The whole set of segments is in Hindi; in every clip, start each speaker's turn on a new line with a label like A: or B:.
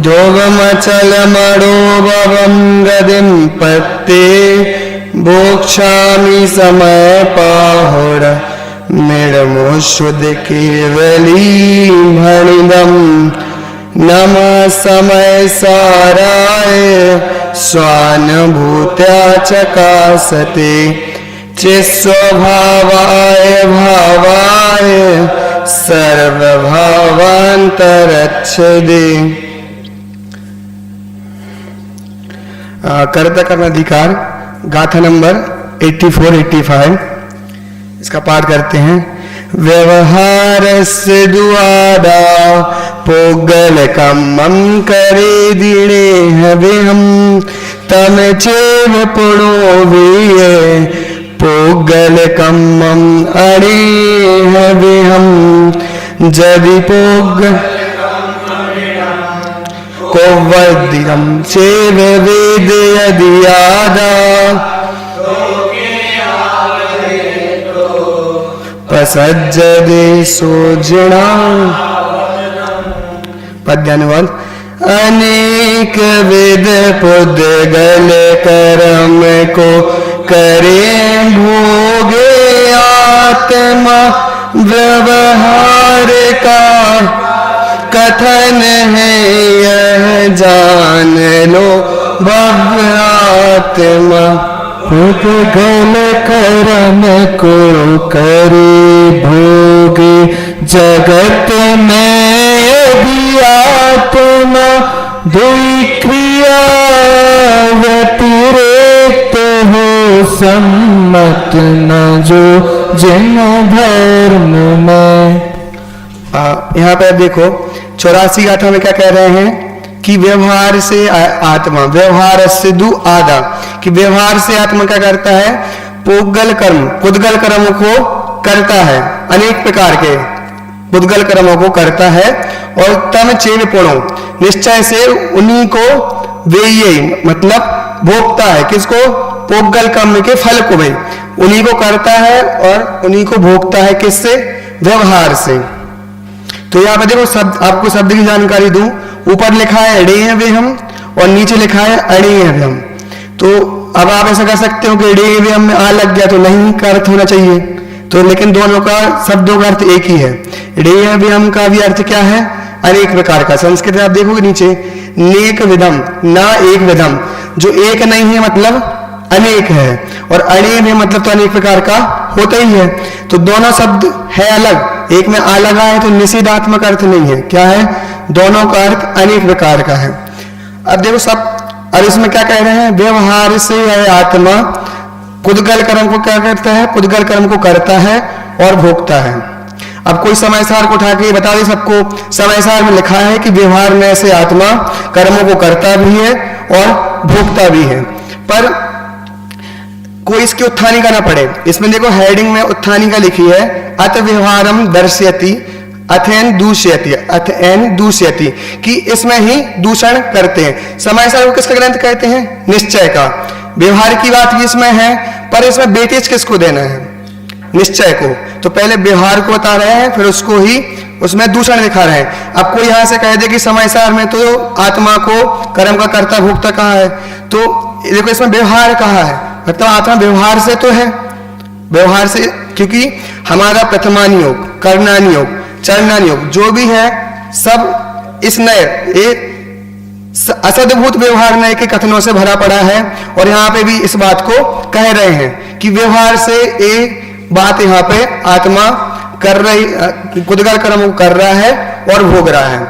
A: जोगमचलमणोभवं गतिं पत्ते भोक्ष्यामि समयपाहुर मृडमुश्रुत केवली भणिदं नमः समय साराय स्वानुभूत्या चकासते चिस्वभावाय भावाय सर्वभावांतरच्छदे। कर्ता कर्माधिकार गाथा नंबर 84-85 इसका पाठ करते हैं। व्यवहारस्य दुआदा पोगलकम्मं करे दिनेह विहं तम चेव पुणो वीय पोगलकम्मं अणेह विहं जदि पोग कोवद्दिरं चेव वेद यदि यादा प्रसज्जते सोजणा। पद्यानुवाद। अनेक विध पुद्गल कर्म को करे भोगे आत्मा व्यवहार का कथन है यह जान लो भव्य आत्मा पुद्गल कर्म को करे भोगे जगत में यदि आत्मा दुई क्रिया व्यतिरेक्त हो सम्मत न जो जिन धर्म में। यहाँ पे देखो 84 गाथा में क्या कह रहे हैं कि व्यवहार से आत्मा व्यवहार सिद्धू आदा कि व्यवहार से आत्मा क्या करता है पुद्गल कर्म को करता है अनेक प्रकार के पुद्गल कर्मों को करता है और तम चेव पुणो निश्चय से उन्हीं को वेय मतलब भोगता है। किसको? पुद्गल कर्म के फल को भाई उन्हीं को करता है और उन्हीं को भोगता है। किससे? व्यवहार से। तो यहाँ पे देखो शब्द आपको शब्द की जानकारी दूं। ऊपर लिखा है अणेय व्यहम और नीचे लिखा है अणेय व्यहम। तो अब आप ऐसा कर सकते हो कि अणेय व्यहम में आ लग गया तो नहीं का अर्थ होना चाहिए तो लेकिन दोनों का शब्दों का अर्थ एक ही है। अणेय व्यहम का भी अर्थ क्या है? अनेक प्रकार का। संस्कृत में आप देखोगे नीचे नेक विधम ना एक विधम जो एक नहीं है मतलब अनेक है और अणेय में मतलब तो अनेक प्रकार का होता ही है। तो दोनों शब्द है अलग एक में आ लगा है तो निषेधात्मक अर्थ नहीं है। क्या है? दोनों का अर्थ अनेक प्रकार का है। अब देखो सब और इसमें क्या कह रहे हैं? व्यवहार से यह आत्मा पुद्गल कर्म को क्या करता है? पुद्गल कर्म को करता है और भोगता है। अब कोई समयसार को उठा के बता दे सबको। समयसार में लिखा है कि व्यवहार में ऐसे आत्मा कर्मों को करता भी है और भोगता भी है पर कोई इसकी उत्थानी का ना पड़े। इसमें देखो हेडिंग में उत्थानी का लिखी है अत व्यवहारम दर्शयति अथेन दूषयति कि इसमें ही दूषण करते हैं। समयसार को किसका ग्रंथ कहते हैं? निश्चय का। व्यवहार की बात भी इसमें है पर इसमें बेटेज किसको देना है? निश्चय को। तो पहले व्यवहार को बता रहे हैं फिर उसको ही उसमें दूषण दिखा रहे हैं। अब कोई यहाँ से कह दे कि समयसार में तो आत्मा को कर्म का कर्ता भोक्ता कहा है तो देखो इसमें व्यवहार कहा है मतलब आत्मा व्यवहार से तो है। व्यवहार से क्योंकि हमारा प्रथमानियोग कर्णानियोग चरणानियोग जो भी है सब इस नए एक असद्भुत व्यवहार नए के कथनों से भरा पड़ा है और यहाँ पे भी इस बात को कह रहे हैं कि व्यवहार से एक बात यहाँ पे आत्मा कर रही पुद्गल कर्म कर रहा है और भोग रहा है।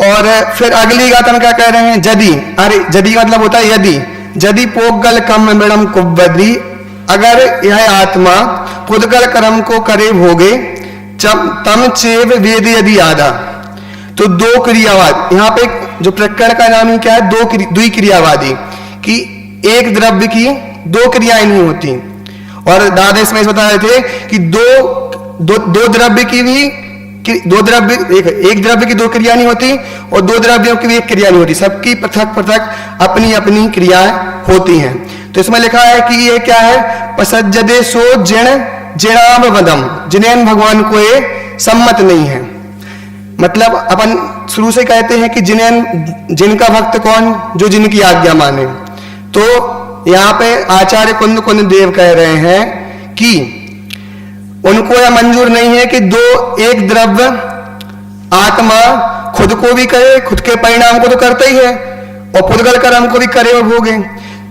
A: और फिर अगली गाथा में क्या कह रहे हैं? जदि जदि मतलब होता है यदि पोगल कम मैडम कुब्बदी अगर यह आत्मा पुद्गल कर्म को करे भोगे तम चेव वेद यदि आदा तो दो क्रियावाद यहाँ पे जो प्रकरण का नाम ही क्या है? द्वि क्रियावादी कि एक द्रव्य की दो क्रियाएं नहीं होती। और दादा इसमें बता रहे थे कि दो द्रव्य की भी दो द्रव्य एक द्रव्य की दो क्रिया नहीं होती और दो द्रव्यों की भी एक क्रिया नहीं होती। सबकी पृथक पृथक अपनी अपनी क्रियाएं होती हैं। तो इसमें लिखा है कि ये क्या है? पसज्जदे सो जिणाम वदम जिनैन भगवान को ये सम्मत नहीं है। मतलब अपन शुरू से कहते हैं कि जिनका भक्त कौन, जो जिनकी आज्ञा माने। तो यहाँ पे आचार्य कुंद कुंद देव कह रहे हैं कि उनको यह मंजूर नहीं है कि एक द्रव्य आत्मा खुद को भी करे, खुद के परिणाम को तो करता ही है, और पुद्गल कर्म को भी करे और भोगे।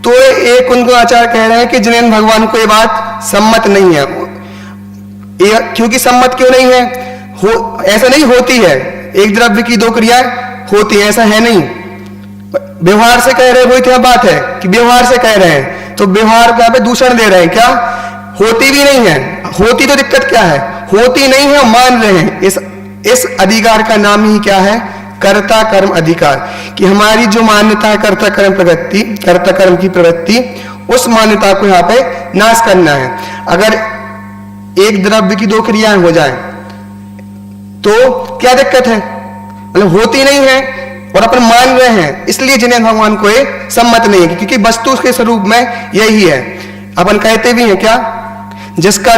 A: तो एक उनको आचार्य कह रहे हैं कि जिनेन्द्र भगवान को ये बात सम्मत नहीं है। क्योंकि सम्मत क्यों नहीं है? ऐसा नहीं होती है, एक द्रव्य की दो क्रियाएं होती है, ऐसा है नहीं। व्यवहार से कह रहे, वही क्या बात है कि व्यवहार से कह रहे हैं, तो व्यवहार का पे दूषण दे रहे हैं। क्या होती भी नहीं है? होती तो दिक्कत क्या है? होती नहीं है, मान रहे हैं। इस अधिकार का नाम ही क्या है? कर्ता कर्म अधिकार। कि हमारी जो मान्यता है कर्ता कर्म की प्रवृत्ति, उस मान्यता को यहाँ पे नाश करना है। अगर एक द्रव्य की दो क्रियाएं हो जाएं तो क्या दिक्कत है? मतलब होती नहीं है और अपन मान रहे हैं, इसलिए जिनेन्द्र भगवान को ये सम्मत नहीं है, क्योंकि वस्तु के स्वरूप में यही है। अपन कहते भी हैं क्या, जिसका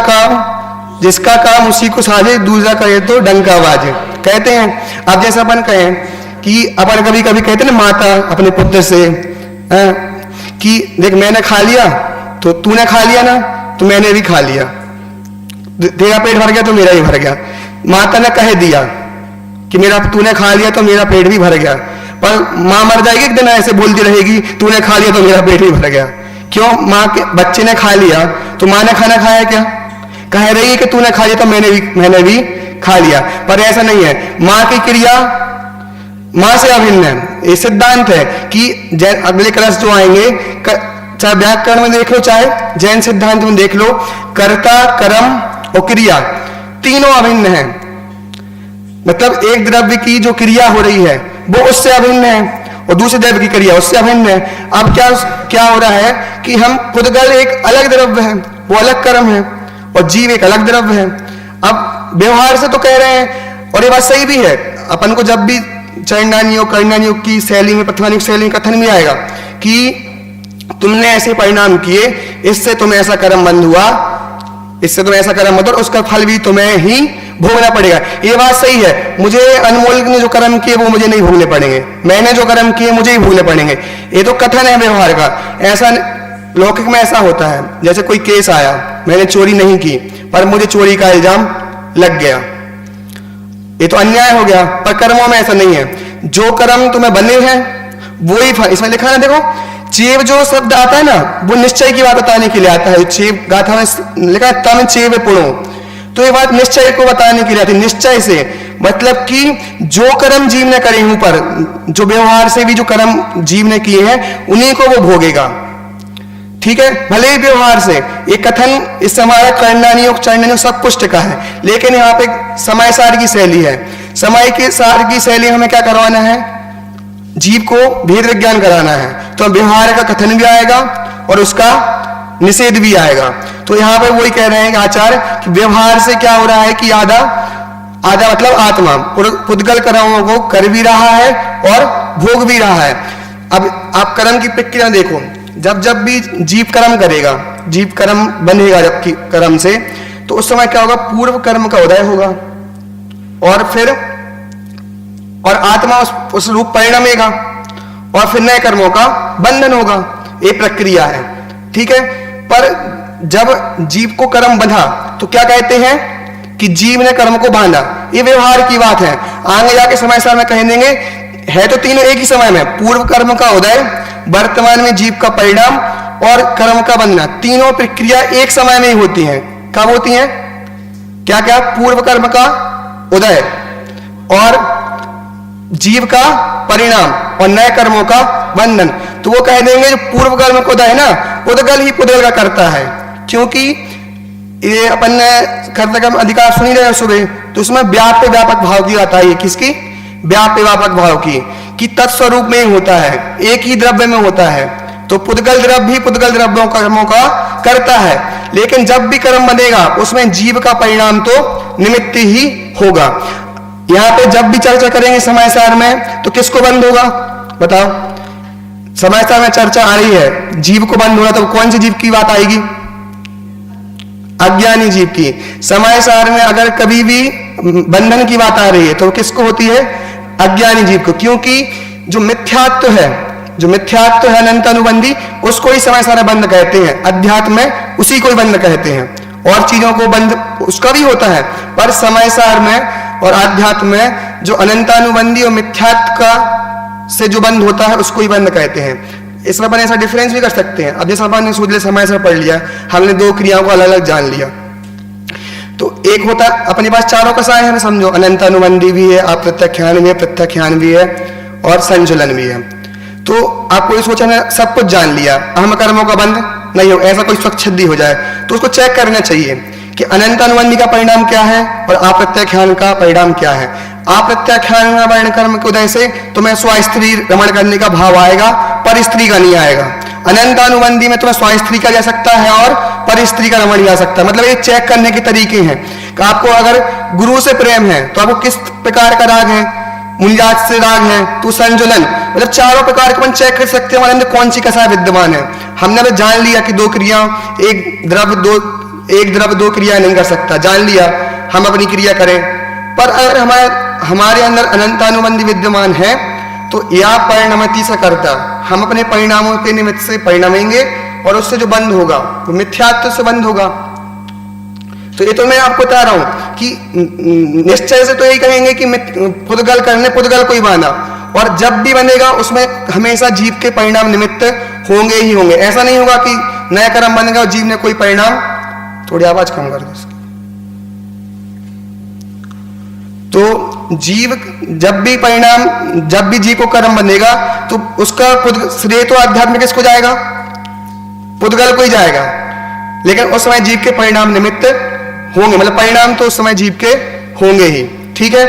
A: काम उसी को साझे, दूसरा करे तो डंका बाजे, कहते हैं। अब जैसे अपन कहें कि अपन कभी कभी कहते हैं ना माता अपने पुत्र से कि देख मैंने खा लिया तो तूने खा लिया ना, तो मैंने भी खा लिया, तेरा पेट भर गया तो मेरा ही भर गया। माता ने कह दिया कि तूने खा लिया तो मेरा पेट भी भर गया, पर माँ मर जाएगी एक दिन, ऐसे बोलती रहेगी तूने खा लिया तो मेरा पेट भी भर गया। क्यों? माँ के बच्चे ने खा लिया तो माँ ने खाना खाया क्या? कह रही है कि तूने खा लिया तो मैंने भी खा लिया, पर ऐसा नहीं है। माँ की क्रिया माँ से अभिन्न है। ये सिद्धांत है कि अगले क्लास जो आएंगे, चाहे व्याकरण में देख लो चाहे जैन सिद्धांत में देख लो, कर्ता कर्म और क्रिया तीनों अभिन्न है। मतलब एक द्रव्य की जो क्रिया हो रही है वो उससे अभिन्न है, और दूसरे द्रव्य की क्रिया उससे अभिन्न है। अब क्या हो रहा है कि हम पुद्गल एक अलग द्रव्य है, वो अलग कर्म है, और जीव एक अलग द्रव्य है। अब व्यवहार से तो कह रहे हैं, और ये बात सही भी है। अपन को जब भी चरणानी योग कर्णानी योग की शैली में, प्रथमानी शैली में कथन भी आएगा कि तुमने ऐसे परिणाम किए, इससे तुम्हें ऐसा कर्म बंध हुआ, इससे तुम्हें ऐसा कर्म बंध, और उसका फल भी तुम्हें ही भोगना पड़ेगा। ये बात सही है। मुझे अनमोल ने जो कर्म किए वो मुझे नहीं भोगने पड़ेंगे, मैंने जो कर्म किए मुझे ही भोगने पड़ेंगे। ये तो कथन है व्यवहार का। ऐसा लौकिक में ऐसा होता है, जैसे कोई केस आया, मैंने चोरी नहीं की पर मुझे चोरी का इल्जाम लग गया, ये तो अन्याय हो गया। पर कर्मों में ऐसा नहीं है, जो कर्म तुम्हें बने हैं वो ही फल। इसमें लिखा है देखो, चेव जो शब्द आता है ना, वो निश्चय की बात बताने के लिए आता है। चेव गाथा में लिखा है तम चेव पुणो, तो ये बात निश्चय को बताने के लिए आती है। निश्चय से मतलब कि जो कर्म जीव ने करे ऊपर, जो व्यवहार से भी जो कर्म जीव ने किए हैं उन्हीं को वो भोगेगा। ठीक है, भले ही व्यवहार से। ये कथन इस हमारा कर्णानी योग चरणानी योग सब कुछ टिका है, लेकिन यहाँ पे समय सार की शैली है। समय के सार की शैली हमें क्या करवाना है? जीव को भेद विज्ञान कराना है। तो व्यवहार का कथन भी आएगा और उसका निषेध भी आएगा। तो यहाँ पे वही कह रहे हैं कि आचार्य कि व्यवहार से क्या हो रहा है कि आधा मतलब आत्मा पुद्गल कर्मों को कर भी रहा है और भोग भी रहा है। अब आप कर्म की प्रक्रिया देखो, जब भी जीव कर्म करेगा, जीव कर्म बनेगा जबकि कर्म से, तो उस समय क्या होगा? पूर्व कर्म का उदय होगा और आत्मा उस रूप परिणमेगा, और फिर नए कर्मों का बंधन होगा। ये प्रक्रिया है। ठीक है, पर जब जीव को कर्म बंधा तो क्या कहते हैं कि जीव ने कर्म को बांधा। ये व्यवहार की बात है। आगे जाके समय सार में कह देंगे, है तो तीनों एक ही समय में, पूर्व कर्म का उदय, वर्तमान में जीव का परिणाम और कर्म का बंधना, तीनों प्रक्रिया एक समय में ही होती हैं। कब होती हैं? क्या क्या? पूर्व कर्म का उदय और जीव का परिणाम और नए कर्मों का बंधन। तो वो कह देंगे जो पूर्व कर्म को उदय है ना, पुद्गल ही पुद्गल का करता है। क्योंकि ये अपन ने कर्ता कर्म अधिकार सुनी रहे सुबह, तो उसमें व्याप्य व्यापक भाव की बात आई है। किसकी? व्याप्य व्यापक भाव की, कि तत्स्वरूप में ही होता है, एक ही द्रव्य में होता है। तो पुद्गल द्रव्य ही पुद्गल द्रव्यों कर्मों का करता है, लेकिन जब भी कर्म बनेगा उसमें जीव का परिणाम तो निमित्त ही होगा। यहां पे जब भी चर्चा करेंगे समय सार में, तो किसको बंद होगा बताओ? समय सार में चर्चा आ रही है जीव को बंद होगा, तो कौन सी जीव की बात आएगी? अज्ञानी जीव की। समय सार में अगर कभी भी बंधन की बात आ रही है तो किसको होती है? अज्ञानी जीव को। क्योंकि जो मिथ्यात्व है अनंत अनुबंधी, उसको ही समय सारा बंध कहते हैं। अध्यात्म में उसी को ही बंध कहते हैं। और चीजों को बंध उसका भी होता है, पर समय सार में और आध्यात्म में जो अनंतानुबंधी और मिथ्यात्व का से जो बंध होता है उसको ही बंध कहते हैं। इसमें अपन ऐसा डिफरेंस भी कर सकते हैं। अब जैसे अपन ने सूर्य समय से पढ़ लिया, हमने दो क्रियाओं को अलग अलग जान लिया, तो एक होता अपने पास चारों कसाय है, समझो, अनंतानुबंधी भी है, अप्रत्यख्यान भी है, प्रत्यख्यान भी है और संचलन भी है। तो आपको ये सोचना सब कुछ जान लिया, अहम कर्मों का बंध नहीं हो, ऐसा कोई स्वच्छद्धि हो जाए तो उसको चेक करना चाहिए कि अनंतानुबंधी का परिणाम क्या है और अप्रत्यख्यान का परिणाम क्या है। अप्रत्यख्यान वर्ण कर्म के उदय से तुम्हें स्वस्त्री रमण करने का भाव आएगा, पर स्त्री का नहीं आएगा। अनंतानुबंधी में तुम्हें स्वस्त्री का जा सकता है और पर स्त्री का रमण जा सकता है। मतलब ये चेक करने के तरीके हैं कि आपको अगर गुरु से प्रेम है तो आपको किस प्रकार का राग है, मुनिजात से राग है तो संजुलन, मतलब चारों प्रकार के अपन चेक कर सकते हैं हमारे अंदर कौन सी कसा विद्यमान है। हमने अब जान लिया कि दो क्रिया, एक द्रव्य दो क्रिया नहीं कर सकता, जान लिया, हम अपनी क्रिया करें। पर अगर हमारे अंदर अनंतानुबंधी विद्यमान है तो या परिणमति से करता, हम अपने परिणामों के निमित्त से परिणमेंगे और उससे जो बंध होगा वो मिथ्यात्व से बंध होगा। तो ये तो मैं आपको बता रहा हूं कि निश्चय से तो यही कहेंगे कि पुद्गल करने पुद्गल को ही बांधा, और जब भी बनेगा उसमें हमेशा जीव के परिणाम निमित्त होंगे ही होंगे। ऐसा नहीं होगा कि नया कर्म बनेगा और जीव ने कोई परिणाम, थोड़ी आवाज कम कर दो। तो जीव जब भी जीव को कर्म बनेगा तो उसका श्रेय तो आध्यात्मिक किसको जाएगा? पुद्गल को ही जाएगा, लेकिन उस समय जीव के परिणाम निमित्त होंगे, मतलब परिणाम तो उस समय जीव के होंगे ही। ठीक है,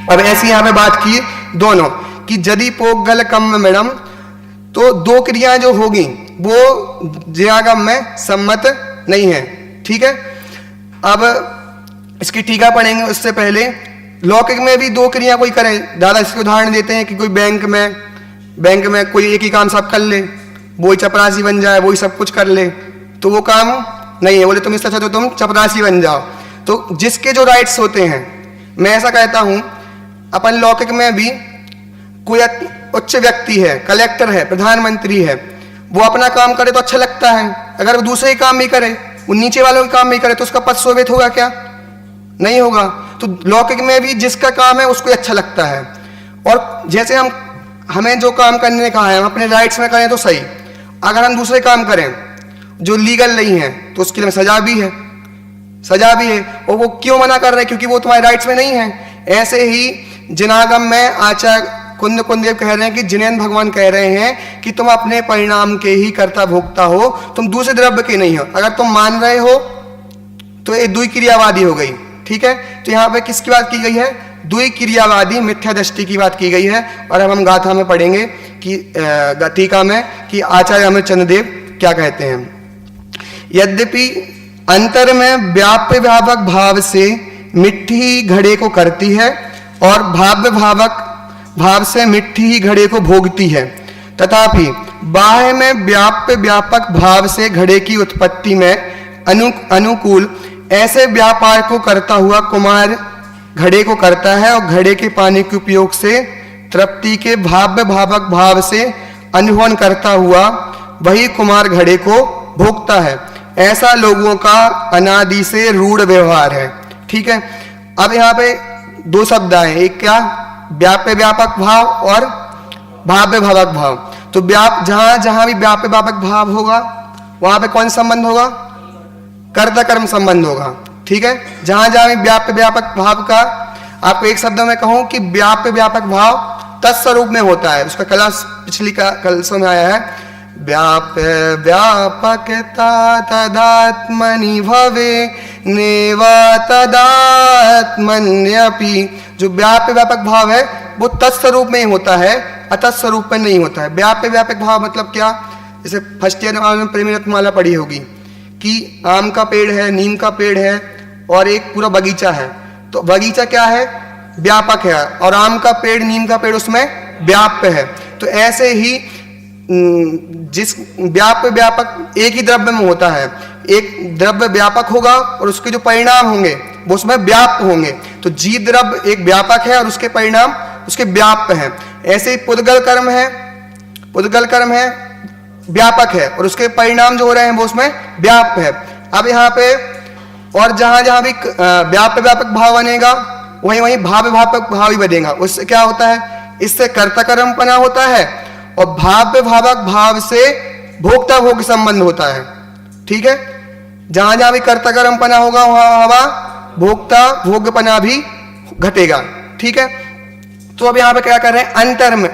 A: अब ऐसी यहां पे बात की दोनों कि यदि पोगल कम मैडम, तो दो क्रियाएं जो होगी वो ज्यागम में सम्मत नहीं है। ठीक है, अब इसकी टीका पढ़ेंगे उससे पहले लौकिक में भी दो क्रिया कोई करे। दादा इसके उदाहरण देते हैं कि कोई बैंक में कोई एक ही काम सब कर ले, वही चपरासी बन जाए, वही सब कुछ कर ले, तो वो काम नहीं है। बोले तुम इससे अच्छा तो तुम चपरासी बन जाओ। तो जिसके जो राइट्स होते हैं, मैं ऐसा कहता हूं अपन लौकिक में भी कोई उच्च व्यक्ति है, कलेक्टर है, प्रधानमंत्री है, वो अपना काम करे तो अच्छा लगता है। अगर वो दूसरे ही काम भी करे, वो नीचे वालों के काम भी करे, तो उसका पद शोभित होगा क्या? नहीं होगा। तो लौकिक में भी जिसका काम है उसको अच्छा लगता है। और जैसे हमें जो काम करने कहा है हम अपने राइट्स में करें तो सही, अगर हम दूसरे काम करें जो लीगल नहीं है तो उसके लिए सजा भी है। और वो क्यों मना कर रहे हैं? क्योंकि वो तुम्हारे राइट्स में नहीं है। ऐसे ही जिनागम में आचार्य कुंददेव कह रहे हैं कि जिनेन्द्र भगवान कह रहे हैं कि तुम अपने परिणाम के ही कर्ता भोक्ता हो, तुम दूसरे द्रव्य के नहीं हो। अगर तुम मान रहे हो तो ये द्वि क्रियावादी हो गई। ठीक है, तो यहाँ पे किसकी बात की गई है? द्वि क्रियावादी मिथ्या दृष्टि की बात की गई है। और अब हम गाथा में पढ़ेंगे कि टीका में कि आचार्य अमरचंद्र देव क्या कहते हैं। यद्यपि अंतर में व्याप्य व्यापक भाव से मिट्टी ही घड़े को करती है और भाव्य भावक भाव से मिट्टी ही घड़े को भोगती है, तथापि बाह्य में व्याप्य व्यापक भाव से घड़े की उत्पत्ति में अनुकूल ऐसे व्यापार को करता हुआ कुमार घड़े को करता है और घड़े के पानी के उपयोग से तृप्ति के भाव्य भावक भाव से अनुभव करता हुआ वही कुमार घड़े को भोगता है। ऐसा लोगों का अनादि से रूढ़ व्यवहार है। ठीक है, अब यहाँ पे दो शब्द आए, एक क्या? व्याप्य व्यापक भाव और भाव्य भावक भाव। तो जहां भी व्याप्य व्यापक भाव होगा वहां पे कौन संबंध होगा? कर्ता कर्म संबंध होगा। ठीक है, जहां भी व्याप्य व्यापक भाव का, आपको एक शब्द में कहूं कि व्याप्य व्यापक भाव तत्स्वरूप में होता है। उसका पिछली कलसों में आया है, व्याप्य व्यापकता तदात्मनि भवे नेवा तदात्मन्यपि। जो व्याप्य व्यापक भाव है वो तत्स्वरूप में ही होता है, अतत्स्वरूप में नहीं होता है। व्याप्य व्यापक भाव मतलब क्या? जैसे फर्स्ट ईयर में प्रेमरत्नमाला पढ़ी होगी कि आम का पेड़ है, नीम का पेड़ है और एक पूरा बगीचा है। तो बगीचा क्या है? व्यापक है, और आम का पेड़, नीम का पेड़ उसमें व्याप्य है। तो ऐसे ही जिस व्याप्य व्यापक एक ही द्रव्य में होता है, एक द्रव्य व्यापक होगा और उसके जो परिणाम होंगे वो उसमें व्याप्त होंगे। तो जी द्रव्य एक व्यापक है और उसके परिणाम उसके व्याप्त हैं। ऐसे ही पुद्गल कर्म है, पुद्गल कर्म है व्यापक है और उसके परिणाम जो हो रहे हैं वो उसमें व्याप्त है। अब यहाँ पे और जहां जहां भी व्याप्य व्यापक भाव बनेगा वहीं वहीं भाव व्यापक भाव ही बनेगा। उससे क्या होता है, इससे कर्ता कर्मपना होता है और भाव्य भावक भाव से भोक्ता भोग संबंध होता है। ठीक है, जहां जहां भी कर्ता कर्मपना होगा वहां वहां भोक्ता भोगपना भी घटेगा। ठीक है, तो अब यहां पे क्या कर रहे हैं, अंतर में,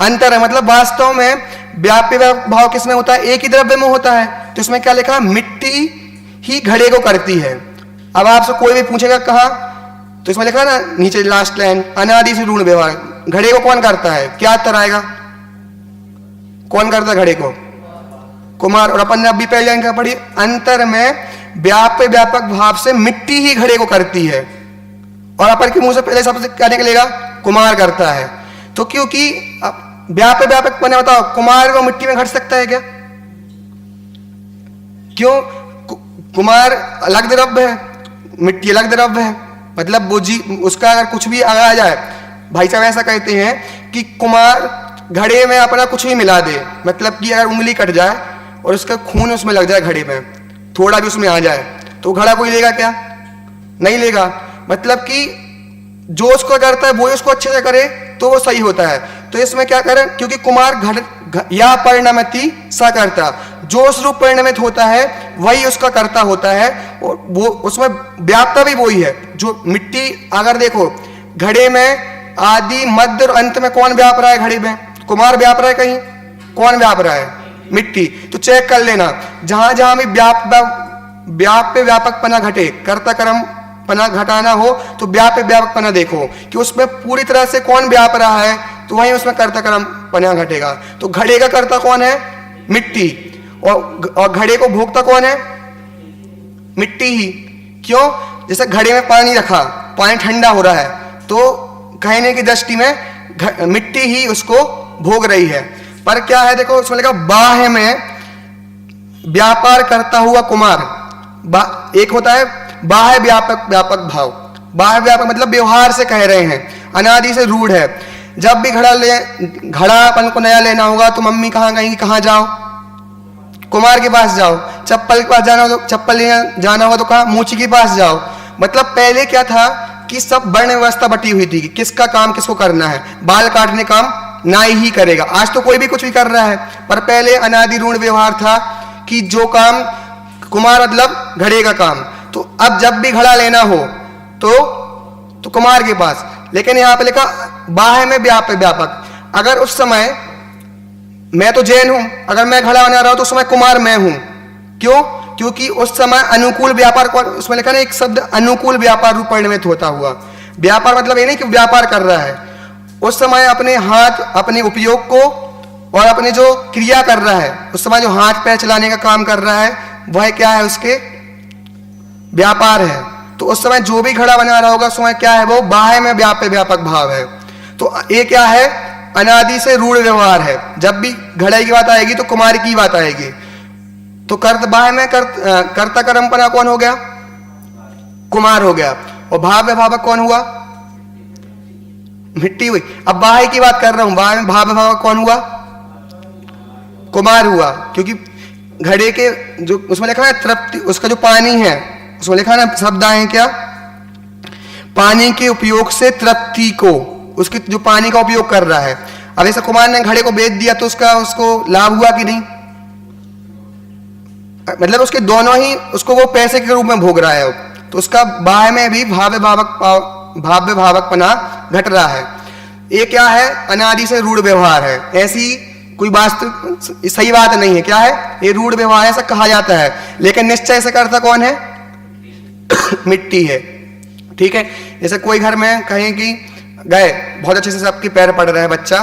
A: अंतर है मतलब वास्तव में व्याप्य भाव किसमें होता है, एक ही द्रव्य में होता है। तो इसमें क्या लिखा, मिट्टी ही घड़े को करती है। अब आपसे कोई भी पूछेगा कहा, तो इसमें लिखा ना नीचे लास्ट लाइन, अनादि से ऋण व्यवहार, घड़े को कौन करता है, क्या उत्तर आएगा, कौन करता है घड़े को, कुमार। और अपन ने अभी पहले लाइन क्या पढ़ी, अंतर में व्याप्य व्यापक भाव से मिट्टी ही घड़े को करती है और अपन के मुंह से पहले सबसे क्या निकलेगा, कुमार करता है। तो क्योंकि व्याप्य व्यापक बने, बताओ कुमार वो मिट्टी में घट सकता है क्या, क्यों, कुमार अलग द्रव्य है, मिट्टी अलग द्रव्य है, मतलब वो जी उसका अगर कुछ भी आ जाए, भाई साहब ऐसा कहते हैं कि कुमार घड़े में अपना कुछ भी मिला दे, मतलब कि अगर उंगली कट जाए और उसका खून उसमें लग जाए घड़े में, थोड़ा भी उसमें आ जाए, तो घड़ा कोई लेगा क्या, नहीं लेगा। मतलब कि जो उसको करता है वो उसको अच्छे से करे तो वो सही होता है। तो इसमें क्या करें, क्योंकि कुमार या परिणमति सा करता, जो उस रूप परिणमित होता है वही उसका कर्ता होता है और वो उसमें व्याप्ता भी वही है। जो मिट्टी अगर देखो घड़े में आदि मध्य और अंत में कौन व्याप रहा है, घड़े में कुमार व्याप रहा है, कहीं कौन व्याप रहा है, मिट्टी। तो चेक कर लेना, जहां जहां भी व्याप्य व्यापकपना घटे, कर्ता कर्म पना घटाना हो तो व्याप्य व्यापकपना देखो कि उसमें पूरी तरह से कौन व्याप रहा है, तो वहीं उसमें कर्ता कर्म पना घटेगा। तो घड़े का कर्ता कौन है, मिट्टी, और घड़े को भोगता कौन है, मिट्टी ही। क्यों, जैसे घड़े में पानी रखा, पानी ठंडा हो रहा है, तो कहने की दृष्टि में मिट्टी ही उसको भोग रही है। पर क्या है देखो, उसमें लिखा बाह्य में व्यापार करता हुआ कुमार, एक होता है बाह्य व्यापक व्यापक भाव, बाह्य व्यापक मतलब व्यवहार से कह रहे हैं, अनादि से रूढ़ है। जब भी घड़ा अपन को नया लेना होगा तो मम्मी कहाँ कहेंगी, कहाँ जाओ, कुमार के पास जाओ। चप्पल के पास जाना हो तो चप्पल लेना जाना हो तो कहाँ, मूची के पास जाओ। मतलब पहले क्या था कि सब वर्ण व्यवस्था बटी हुई थी कि किसका काम किसको करना है, बाल काटने काम नाई ही करेगा। आज तो कोई भी कुछ भी कर रहा है, पर पहले अनादि ऋण व्यवहार था कि जो काम कुमार मतलब घड़े का काम। तो अब जब भी घड़ा लेना हो तो कुमार के पास। लेकिन यहां पे लिखा बाह्य में व्याप्य व्यापक, अगर उस समय मैं तो जैन हूं, अगर मैं घड़ा बना रहा हूं तो उस समय कुमार मैं हूं। क्यों, क्योंकि उस समय अनुकूल व्यापार, उसमें लिखा ना एक शब्द अनुकूल व्यापार रूप परिणमित होता हुआ। व्यापार मतलब ये नहीं कि व्यापार कर रहा है, उस समय अपने हाथ अपने उपयोग को और अपने जो क्रिया कर रहा है, उस समय जो हाथ पैर चलाने का काम कर रहा है वह क्या है, उसके व्यापार है। तो उस समय जो भी घड़ा बना रहा होगा उस समय क्या है, वो बाह्य में व्याप्य व्यापक भाव है। तो ये क्या है, अनादि से रूढ़ व्यवहार है। जब भी घड़े की बात आएगी तो कुमार की बात आएगी। तो कर्त बाह्य में कर्ता कर्मपना कौन हो गया, कुमार हो गया, और भाव्य भावक कौन हुआ, मिट्टी हुई। अब बाह्य की बात कर रहा हूं, बाह्य में भाव्य भावक कौन हुआ, कुमार हुआ। क्योंकि घड़े के जो उसमें लिखा है तृप्ति, उसका जो पानी है उसमें लिखा है ना, शब्द आए क्या, पानी के उपयोग से तृप्ति को, उसकी जो पानी का उपयोग कर रहा है। अब ऐसा कुमार ने घड़े को बेच दिया तो उसको लाभ हुआ कि नहीं, मतलब उसके दोनों ही उसको वो पैसे के रूप में भोग रहा है। तो उसका बाह्य में भी भाव्य भावकपना घट रहा है। ये क्या है, अनादि से रूढ़ व्यवहार है। ऐसी कोई वास्तविक सही बात नहीं है, क्या है, ये रूढ़ व्यवहार ऐसा कहा जाता है। लेकिन निश्चय से करता कौन है, मिट्टी है। ठीक है, जैसे कोई घर में कहें कि गए बहुत अच्छे से सबके पैर पड़ रहे हैं बच्चा,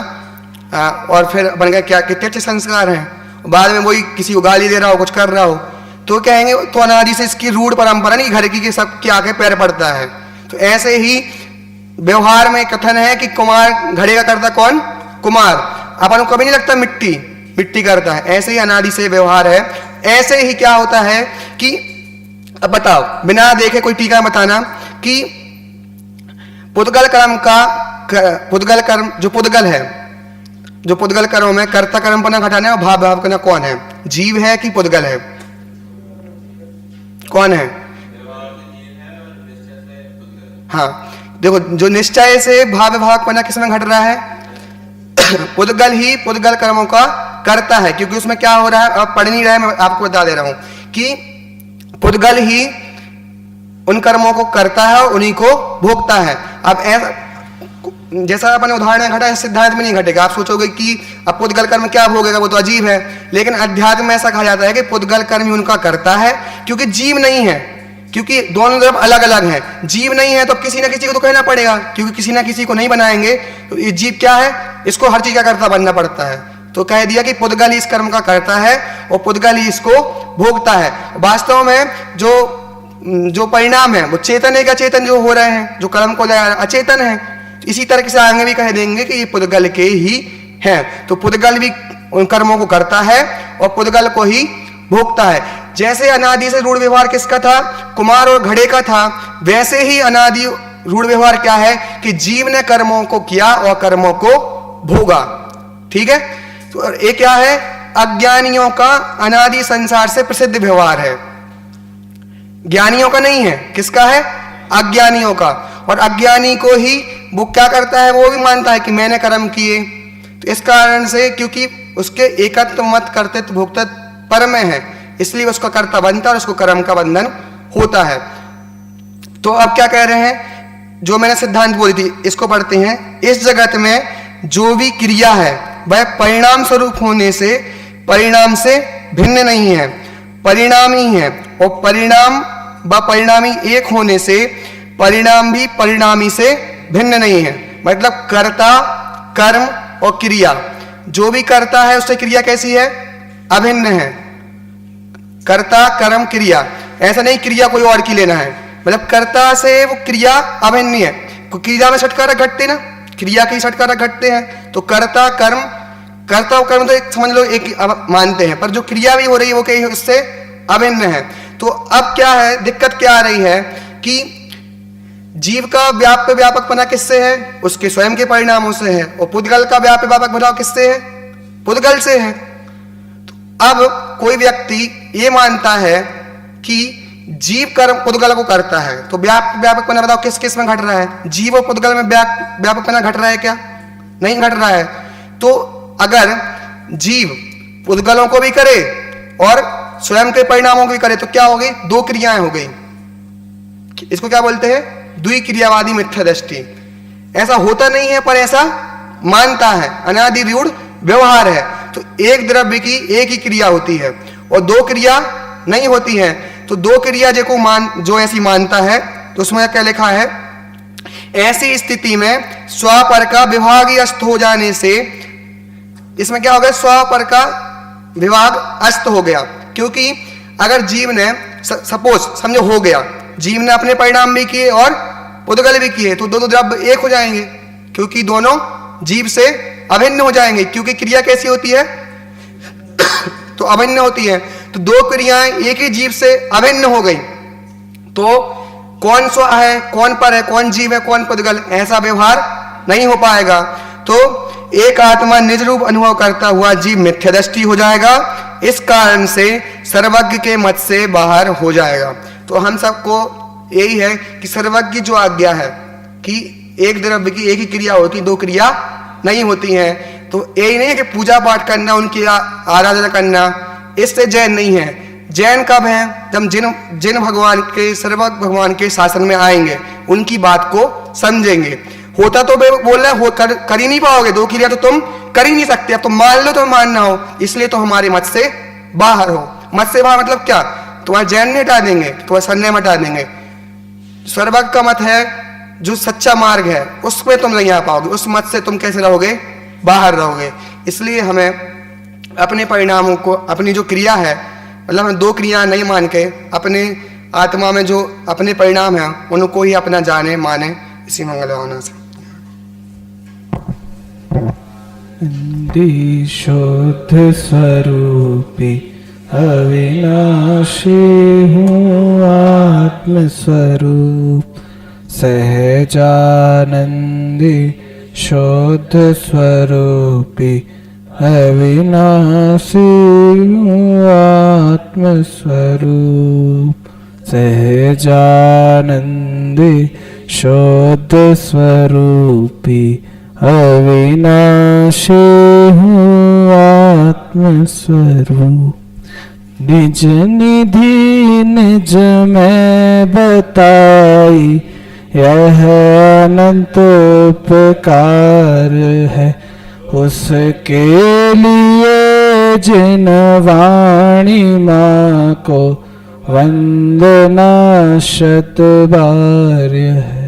A: और फिर बन गए क्या, कितने अच्छे संस्कार हैं, बाद में वही किसी को गाली दे रहा हो, कुछ कर रहा हो, तो कहेंगे तो अनादि से इसकी रूढ़ परंपरा नहीं, घर की सबके आगे पैर पड़ता है। तो ऐसे ही व्यवहार में कथन है कि कुमार घड़े का करता कौन, कुमार। अपन को कभी नहीं लगता मिट्टी करता है। ऐसे ही अनादि से व्यवहार है। ऐसे ही क्या होता है कि अब बताओ, बिना देखे कोई टीका बताना कि पुद्गल कर्म का, पुद्गल कर्म जो पुद्गल है, जो पुद्गल कर्म में कर्ता कर्म पना घटाना और भाव भाव करना कौन है? जीव है कि पुद्गल है? कौन है? हाँ देखो, जो निश्चय से भाव भाव पना किसमें घट रहा है? पुद्गल ही पुद्गल कर्मों का करता है, क्योंकि उसमें क्या हो रहा है अब पढ़ नहीं रहा है, मैं आपको बता दे रहा हूं कि पुद्गल ही उन कर्मों को करता है और उन्हीं को भोगता है। अब ऐसा जैसा अपने उदाहरण घटा है, सिद्धांत में नहीं घटेगा। आप सोचोगे कि अब पुद्गल कर्म क्या भोगेगा, वो तो अजीब है। लेकिन अध्यात्म में ऐसा कहा जाता है कि पुद्गल कर्म ही उनका करता है, क्योंकि जीव नहीं है, क्योंकि दोनों तरफ अलग अलग है। जीव नहीं है तो किसी ना किसी को तो कहना पड़ेगा, क्योंकि किसी ना किसी को नहीं बनाएंगे तो ये जीव क्या है, इसको हर चीज का करता बनना पड़ता है। तो कह दिया कि पुद्गल ही इस कर्म का करता है और पुद्गल ही इसको भोगता है। वास्तव में जो परिणाम है वो चेतन है, अचेतन जो हो रहे हैं, जो कर्म को अचेतन है। इसी तरह से आगे भी कह देंगे कि ये पुद्गल के ही हैं। तो पुद्गल भी उन कर्मों को करता है और पुद्गल को ही भोगता है। जैसे अनादि से रूढ़ व्यवहार किसका था? कुमार और घड़े का था। वैसे ही अनादि रूढ़ व्यवहार क्या है कि जीव ने कर्मों को किया और कर्मों को भोगा। ठीक है, तो ये क्या है? अज्ञानियों का अनादि संसार से प्रसिद्ध व्यवहार है, ज्ञानियों का नहीं है। किसका है? अज्ञानियों का। और अज्ञानी को ही वो क्या करता है, वो भी मानता है कि मैंने कर्म किए। तो इस कारण से, क्योंकि उसके एकत्व मत कर्तृत्व भोक्तृत्व पर में है, इसलिए उसका कर्ता बनता है और उसको कर्म का बंधन होता है। तो अब क्या कह रहे हैं, जो मैंने सिद्धांत बोली थी इसको पढ़ते हैं। इस जगत में जो भी क्रिया है वह परिणाम स्वरूप होने से परिणाम से भिन्न नहीं है, परिणामी है। और परिणाम व परिणामी एक होने से परिणाम भी परिणामी से भिन्न नहीं है। मतलब कर्ता, कर्म और क्रिया, जो भी करता है उससे क्रिया कैसी है? अभिन्न है। कर्ता, कर्म, क्रिया, ऐसा नहीं क्रिया कोई और की लेना है। मतलब कर्ता से वो क्रिया अभिन्न है। क्रिया में षटकारक घटते ना, क्रिया के षटकारक घटते हैं। तो कर्ता, कर्म, कर्ता और कर्म तो एक समझ लो एक मानते हैं, पर जो क्रिया भी हो रही है वो कहीं उससे अभिन्न है। तो अब क्या है, दिक्कत क्या आ रही है कि जीव का व्याप्य व्यापकपना किससे है? उसके स्वयं के परिणामों से है। और पुद्गल का व्याप्य व्यापक बनाव किससे है? पुद्गल से है। तो अब कोई व्यक्ति ये मानता है कि जीव कर्म पुद्गल को करता है, तो व्यापकपना बताओ किस किस में घट रहा है? जीव और पुद्गल में व्यापकपना घट रहा है क्या? नहीं घट रहा है। तो अगर जीव पुद्गलों को भी करे और स्वयं के परिणामों को भी करे तो क्या हो गई? दो क्रियाएं हो गई। इसको क्या बोलते हैं? द्विक्रियावादी मिथ्या दृष्टि। ऐसा होता नहीं है पर ऐसा मानता है, अनादि रूढ़ व्यवहार है। तो एक द्रव्य की एक ही क्रिया होती है और दो क्रिया नहीं होती है। तो दो क्रिया जो ऐसी मानता है तो उसमें क्या लिखा है? ऐसी स्थिति में स्वपर का विभाग अस्त हो जाने से, इसमें क्या हो गया? स्वपर का विभाग अस्त हो गया। क्योंकि अगर जीव ने सपोज समझो हो गया, जीव ने अपने परिणाम भी किए और पुद्गल भी किए, तो दोनों द्रव्य एक हो जाएंगे, क्योंकि दोनों जीव से अभिन्न हो जाएंगे। क्योंकि क्रिया कैसी होती है? तो अभिन्न होती है। तो दो क्रियाएं एक ही जीव से अभिन्न हो गई, तो कौन स्व है, कौन पर है, कौन जीव है, कौन पुद्गल, ऐसा व्यवहार नहीं हो पाएगा। तो एक आत्मा निज रूप अनुभव करता हुआ जीव मिथ्या दृष्टि हो जाएगा। इस कारण से सर्वज्ञ के मत से बाहर हो जाएगा। तो हम सबको यही है कि सर्वज्ञ जो आज्ञा है कि एक द्रव्य की एक ही क्रिया होती, दो क्रिया नहीं होती है। तो यही नहीं है कि पूजा पाठ करना, उनकी आराधना करना, इससे जैन नहीं है। जैन कब है? जब जिन भगवान के, सर्वज्ञ भगवान के शासन में आएंगे, उनकी बात को समझेंगे। होता तो बोल रहे कर ही नहीं पाओगे, दो क्रिया तो तुम कर ही नहीं सकते। अब तो मान लो तो मानना हो, इसलिए तो हमारे मत से बाहर हो। मत से बाहर मतलब क्या? तुम्हारे जैन ने हटा देंगे, तुम्हारे सन्यास हटा देंगे। सर्वज्ञ का मत है जो सच्चा मार्ग है, उसमें तुम नहीं आ पाओगे। उस मत से तुम कैसे रहोगे? बाहर रहोगे। इसलिए हमें अपने परिणामों को, अपनी जो क्रिया है, मतलब हम दो क्रिया नहीं मान के अपने आत्मा में जो अपने परिणाम है उनको ही अपना जाने माने। इसी मंगल भावना से
B: शुद्ध स्वरूपे
A: अविनाशी हूँ आत्मस्वरूप, सहजानंदी शुद्ध स्वरूपी, अविनाशी हूँ आत्मस्वरूप, सहजानंदी शुद्ध स्वरूपी, अविनाशी हूँ आत्मस्वरूप। निज निधि निज में बताई, यह अनंत उपकार है, उसके लिए जिन वाणी माँ को वंदना शत बार है।